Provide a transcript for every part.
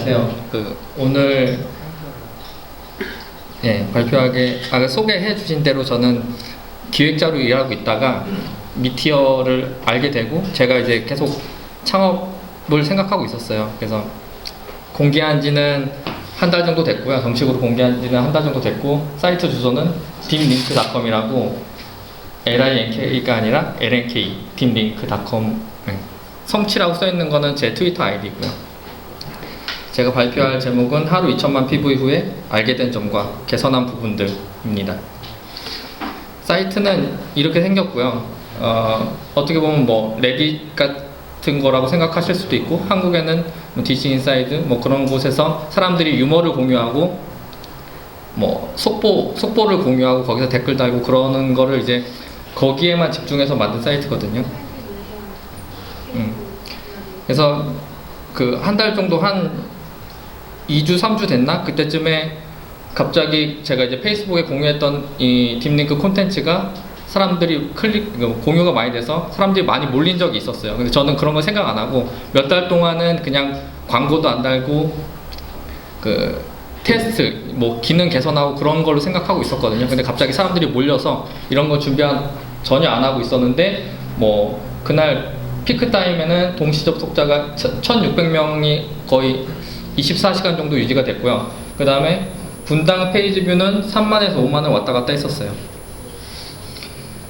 안녕하세요. 오늘 발표하게 소개해 주신 대로 저는 기획자로 일하고 있다가 미티어를 알게 되고 제가 이제 계속 창업을 생각하고 있었어요. 그래서 공개한 지는 한 달 정도 됐고요. 정식으로 공개한 지는 한 달 정도 됐고, 사이트 주소는 dimlink.com이라고 link가 아니라 lnk dimlink.com, 성취라고 써있는 거는 제 트위터 아이디고요. 제가 발표할 제목은 하루 2천만 PV 후에 알게 된 점과 개선한 부분들입니다. 사이트는 이렇게 생겼고요. 어떻게 보면 레딧 같은 거라고 생각하실 수도 있고, 한국에는 DC 인사이드 그런 곳에서 사람들이 유머를 공유하고 속보를 공유하고 거기서 댓글 달고 그러는 거를 이제 거기에만 집중해서 만든 사이트거든요. 그래서 한 달 정도, 한 2주, 3주 됐나? 그때쯤에 갑자기 제가 이제 페이스북에 공유했던 이 딥링크 콘텐츠가 사람들이 공유가 많이 돼서 사람들이 많이 몰린 적이 있었어요. 근데 저는 그런 거 생각 안 하고 몇 달 동안은 그냥 광고도 안 달고 테스트, 기능 개선하고 그런 걸로 생각하고 있었거든요. 근데 갑자기 사람들이 몰려서 이런 거 전혀 안 하고 있었는데, 그날 피크 타임에는 동시 접속자가 1,600명이 거의 24시간 정도 유지가 됐고요. 그 다음에 분당 페이지 뷰는 3만에서 5만을 왔다 갔다 했었어요.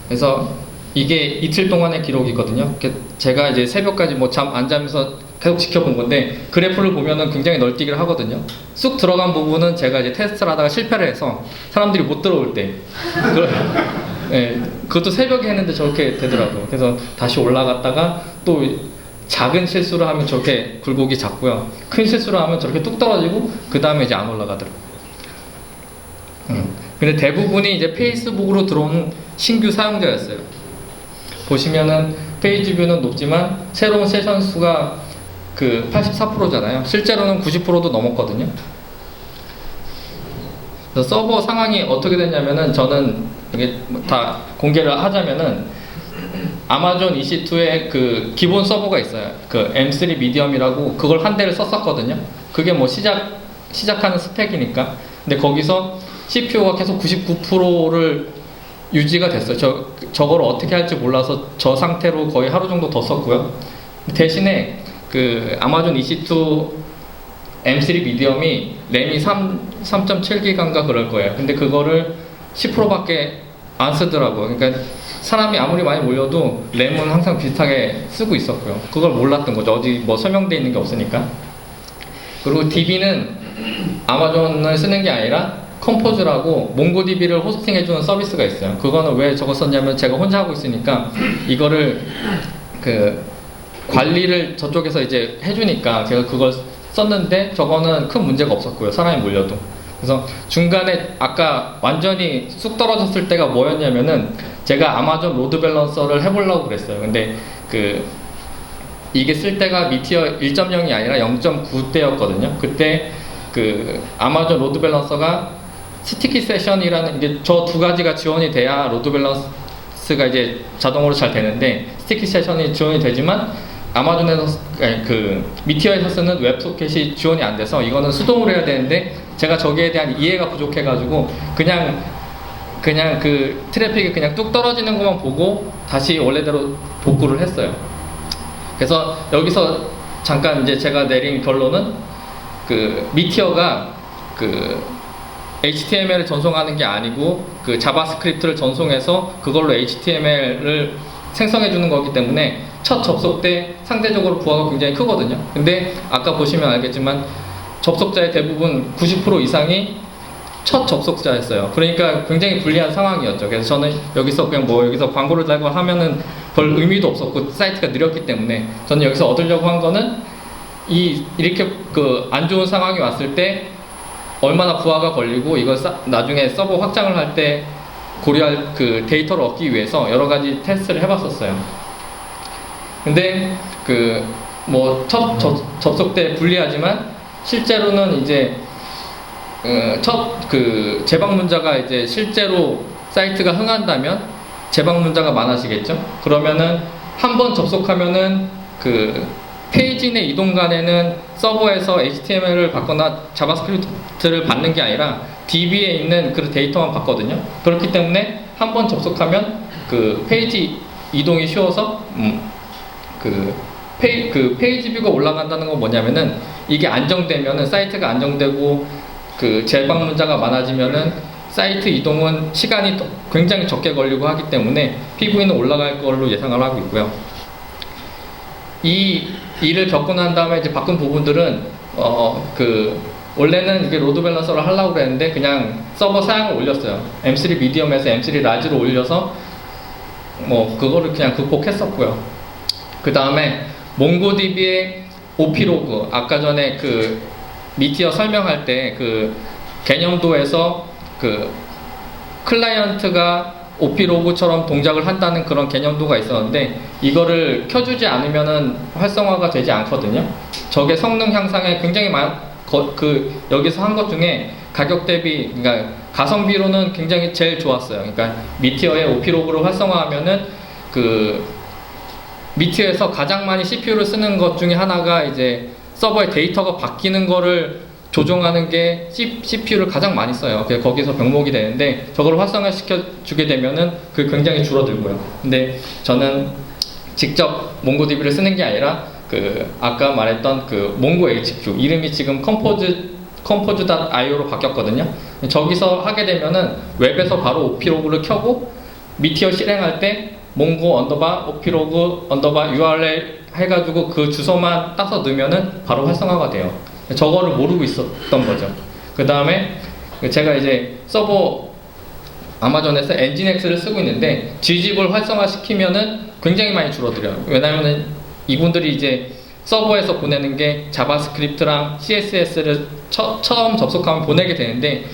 그래서 이게 이틀 동안의 기록이거든요. 제가 이제 새벽까지 잠 안 자면서 계속 지켜본 건데, 그래프를 보면은 굉장히 널뛰기를 하거든요. 쑥 들어간 부분은 제가 이제 테스트를 하다가 실패를 해서 사람들이 못 들어올 때 그것도 새벽에 했는데 저렇게 되더라고요. 그래서 다시 올라갔다가 또 작은 실수를 하면 저렇게 굴곡이 작고요. 큰 실수를 하면 저렇게 뚝 떨어지고 그 다음에 이제 안 올라가더라고요. 근데 대부분이 이제 페이스북으로 들어온 신규 사용자였어요. 보시면은 페이지 뷰는 높지만 새로운 세션 수가 84%잖아요. 실제로는 90%도 넘었거든요. 그래서 서버 상황이 어떻게 됐냐면은, 저는 이게 다 공개를 하자면은 아마존 EC2에 기본 서버가 있어요. M3 미디엄이라고 그걸 한 대를 썼었거든요. 그게 시작하는 스펙이니까. 근데 거기서 CPU가 계속 99%를 유지가 됐어요. 저걸 어떻게 할지 몰라서 저 상태로 거의 하루 정도 더 썼고요. 대신에 아마존 EC2 M3 미디엄이 램이 3.7기가인가 그럴 거예요. 근데 그거를 10%밖에 안 쓰더라고요. 그러니까 사람이 아무리 많이 몰려도 램은 항상 비슷하게 쓰고 있었고요. 그걸 몰랐던 거죠. 어디 설명되어 있는 게 없으니까. 그리고 DB는 아마존을 쓰는 게 아니라 컴포즈라고 몽고DB를 호스팅해주는 서비스가 있어요. 그거는 왜 저거 썼냐면, 제가 혼자 하고 있으니까 이거를 관리를 저쪽에서 이제 해주니까 제가 그걸 썼는데, 저거는 큰 문제가 없었고요. 사람이 몰려도. 그래서 중간에 아까 완전히 쑥 떨어졌을 때가 뭐였냐면은, 제가 아마존 로드 밸런서를 해보려고 그랬어요. 근데 이게 쓸 때가 미티어 1.0이 아니라 0.9대였거든요. 그때 아마존 로드 밸런서가 스티키 세션이라는 게, 저 두 가지가 지원이 돼야 로드 밸런스가 이제 자동으로 잘 되는데, 스티키 세션이 지원이 되지만 아마존에서 미티어에서 쓰는 웹소켓이 지원이 안 돼서 이거는 수동으로 해야 되는데, 제가 저기에 대한 이해가 부족해가지고 그냥 트래픽이 그냥 뚝 떨어지는 것만 보고 다시 원래대로 복구를 했어요. 그래서 여기서 잠깐 이제 제가 내린 결론은, 미티어가 HTML을 전송하는 게 아니고 자바스크립트를 전송해서 그걸로 HTML을 생성해 주는 거기 때문에 첫 접속 때 상대적으로 부하가 굉장히 크거든요. 근데 아까 보시면 알겠지만 접속자의 대부분 90% 이상이 첫 접속자였어요. 그러니까 굉장히 불리한 상황이었죠. 그래서 저는 여기서 그냥 여기서 광고를 달고 하면은 별 의미도 없었고 사이트가 느렸기 때문에, 저는 여기서 얻으려고 한 거는 이렇게 안 좋은 상황이 왔을 때 얼마나 부하가 걸리고 이걸 나중에 서버 확장을 할 때 고려할 데이터를 얻기 위해서 여러 가지 테스트를 해봤었어요. 근데 첫 접속 때 불리하지만 실제로는 이제 재방문자가 이제 실제로 사이트가 흥한다면 재방문자가 많아지겠죠. 그러면은 한 번 접속하면은 페이지 내 이동간에는 서버에서 HTML을 받거나 자바스크립트를 받는 게 아니라 DB에 있는 그 데이터만 받거든요. 그렇기 때문에 한번 접속하면 그 페이지 이동이 쉬워서 그 페이지 뷰가 올라간다는 건 뭐냐면은 이게 안정되면은 사이트가 안정되고 그 재방문자가 많아지면은 사이트 이동은 시간이 굉장히 적게 걸리고 하기 때문에 PV는 올라갈 걸로 예상을 하고 있고요. 이 일을 겪고 난 다음에 이제 바꾼 부분들은 원래는 이게 로드 밸런서를 하려고 그랬는데 그냥 서버 사양을 올렸어요. M3 미디엄에서 M3 라지로 올려서 뭐 그거를 그냥 극복했었고요. 그 다음에 몽고DB의 OP로그, 아까 전에 그 미티어 설명할 때 그 개념도에서 그 클라이언트가 OP로그처럼 동작을 한다는 그런 개념도가 있었는데 이거를 켜주지 않으면은 활성화가 되지 않거든요. 저게 성능 향상에 굉장히 여기서 한 것 중에 가격 대비, 그러니까 가성비로는 굉장히 제일 좋았어요. 그러니까 미티어의 OP로그를 활성화하면은 그 미티어에서 가장 많이 CPU를 쓰는 것 중에 하나가 이제 서버의 데이터가 바뀌는 거를 조정하는 게 CPU를 가장 많이 써요. 그래서 거기서 병목이 되는데 저걸 활성화시켜 주게 되면은 그게 굉장히 줄어들고요. 근데 저는 직접 몽고DB를 쓰는 게 아니라 그 아까 말했던 그 몽고 HQ 이름이 지금 compose.io로 바뀌었거든요. 저기서 하게 되면은 웹에서 바로 OP로그를 켜고 미티어 실행할 때 몽고 오피로그 URL 해가지고 그 주소만 따서 넣으면은 바로 활성화가 돼요. 저거를 모르고 있었던 거죠. 그 다음에 제가 이제 서버 아마존에서 엔진X를 쓰고 있는데 gzip을 활성화시키면은 굉장히 많이 줄어들어요. 왜냐면은 이분들이 이제 서버에서 보내는 게 자바스크립트랑 CSS를 처음 접속하면 보내게 되는데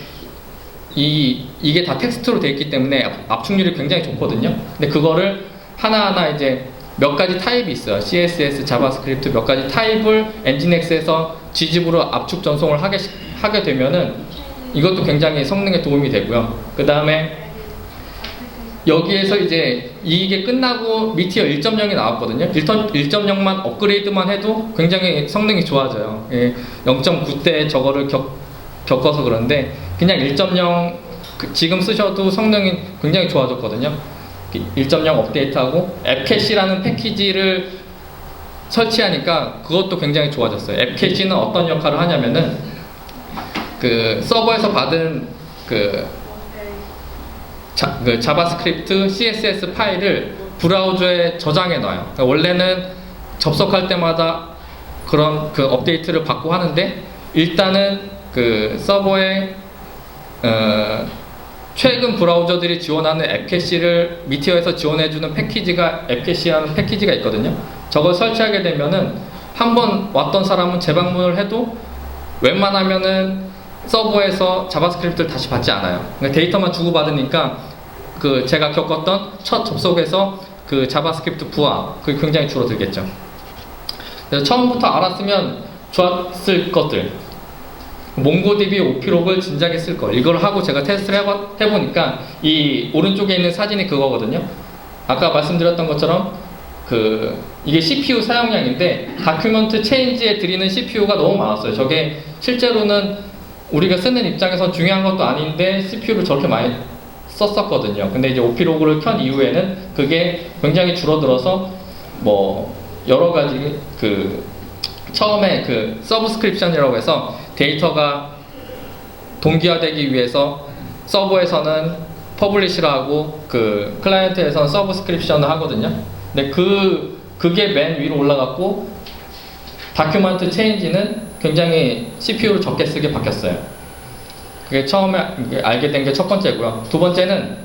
이게 다 텍스트로 되어 있기 때문에 압축률이 굉장히 좋거든요. 근데 그거를 하나하나 이제 몇 가지 타입이 있어요. CSS, 자바스크립트 몇 가지 타입을 엔진X에서 gzip으로 압축 전송을 하게 되면은 이것도 굉장히 성능에 도움이 되고요. 그 다음에 여기에서 이제 이게 끝나고 미티어 1.0이 나왔거든요. 1.0만 업그레이드만 해도 굉장히 성능이 좋아져요. 0.9대 저거를 겪어서 그런데 그냥 1.0 지금 쓰셔도 성능이 굉장히 좋아졌거든요. 1.0 업데이트하고 앱캐시라는 패키지를 설치하니까 그것도 굉장히 좋아졌어요. 앱캐시는 어떤 역할을 하냐면은 그 서버에서 받은 그 자바스크립트, CSS 파일을 브라우저에 저장해 놔요. 그러니까 원래는 접속할 때마다 그런 그 업데이트를 받고 하는데 일단은 그 서버에 최근 브라우저들이 지원하는 앱캐시를 미티어에서 지원해주는 패키지가 앱캐시라는 패키지가 있거든요. 저걸 설치하게 되면은 한번 왔던 사람은 재방문을 해도 웬만하면은 서버에서 자바스크립트를 다시 받지 않아요. 그러니까 데이터만 주고받으니까 그 제가 겪었던 첫 접속에서 그 자바스크립트 부하 그게 굉장히 줄어들겠죠. 그래서 처음부터 알았으면 좋았을 것들, 몽고DB 오피록을 진작에 쓸 걸, 이걸 하고 제가 테스트를 해보니까 이 오른쪽에 있는 사진이 그거거든요. 아까 말씀드렸던 것처럼 이게 CPU 사용량인데 다큐먼트 체인지에 들이는 CPU가 너무 많았어요. 저게 실제로는 우리가 쓰는 입장에서 중요한 것도 아닌데 CPU를 저렇게 많이 썼었거든요. 근데 이제 오피로그를 켠 이후에는 그게 굉장히 줄어들어서 뭐 여러 가지 처음에 서브스크립션이라고 해서 데이터가 동기화되기 위해서 서버에서는 퍼블리시를 하고 클라이언트에서는 서브스크립션을 하거든요. 근데 그게 맨 위로 올라갔고 다큐먼트 체인지는 굉장히 CPU를 적게 쓰게 바뀌었어요. 그게 처음에 알게 된 게 첫 번째고요. 두 번째는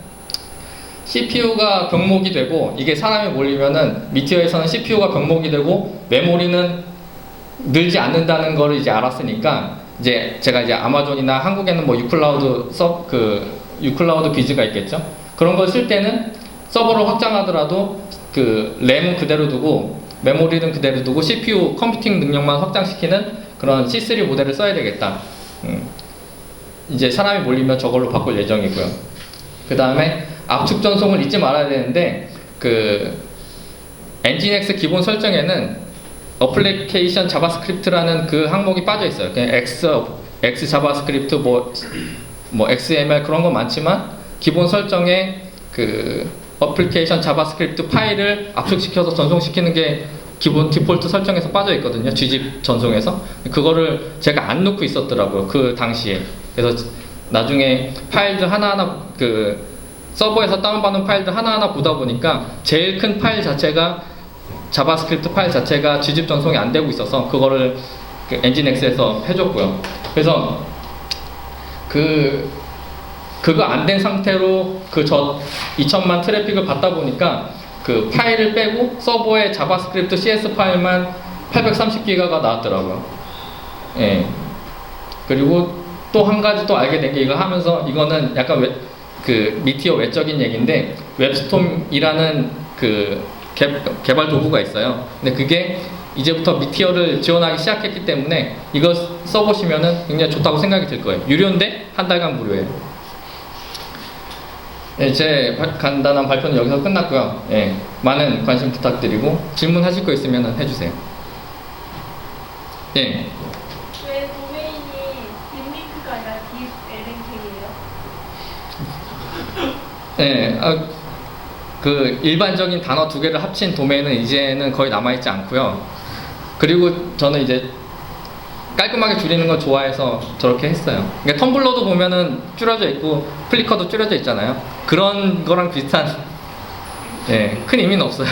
CPU가 병목이 되고 이게 사람이 몰리면은 미티어에서는 CPU가 병목이 되고 메모리는 늘지 않는다는 걸 이제 알았으니까 이제 제가 이제 아마존이나 한국에는 뭐 유클라우드 비즈가 있겠죠. 그런 걸 쓸 때는 서버를 확장하더라도 램은 그대로 두고 메모리는 그대로 두고 CPU 컴퓨팅 능력만 확장시키는 그런 C3 모델을 써야 되겠다. 이제 사람이 몰리면 저걸로 바꿀 예정이고요. 그 다음에 압축 전송을 잊지 말아야 되는데 엔진X 기본 설정에는 어플리케이션 자바스크립트라는 그 항목이 빠져 있어요. 그냥 X 자바스크립트 뭐 XML 그런 건 많지만 기본 설정에 그 어플리케이션 자바스크립트 파일을 압축시켜서 전송시키는 게 기본 디폴트 설정에서 빠져 있거든요. Gzip 전송에서. 그거를 제가 안 넣고 있었더라고요. 그 당시에. 그래서 나중에 파일들 하나하나 그 서버에서 다운받는 파일들 하나하나 보다 보니까 제일 큰 파일 자체가 자바스크립트 파일 자체가 Gzip 전송이 안 되고 있어서 그거를 그 엔진엑스에서 해줬고요. 그래서 그거 안 된 상태로 그 2천만 트래픽을 받다 보니까 그 파일을 빼고 서버에 자바스크립트 CS 파일만 830기가가 나왔더라고요. 예. 그리고 또 한 가지 또 알게 된 게 이거 하면서 이거는 약간 그 미티어 외적인 얘기인데 웹스톰이라는 그 개발 도구가 있어요. 근데 그게 이제부터 미티어를 지원하기 시작했기 때문에 이거 써보시면은 굉장히 좋다고 생각이 들 거예요. 유료인데 한 달간 무료예요. 예, 제 간단한 발표는 여기서 끝났고요. 예, 많은 관심 부탁드리고 질문하실 거 있으면 해주세요. 예. 왜 도메인이 딥링크가 아니라 딥LNK예요? 예, 그 일반적인 단어 두 개를 합친 도메인은 이제는 거의 남아있지 않고요. 그리고 저는 이제 깔끔하게 줄이는 걸 좋아해서 저렇게 했어요. 그러니까 텀블러도 보면은 줄여져 있고 플리커도 줄여져 있잖아요. 그런 거랑 비슷한, 예, 큰 의미는 없어요.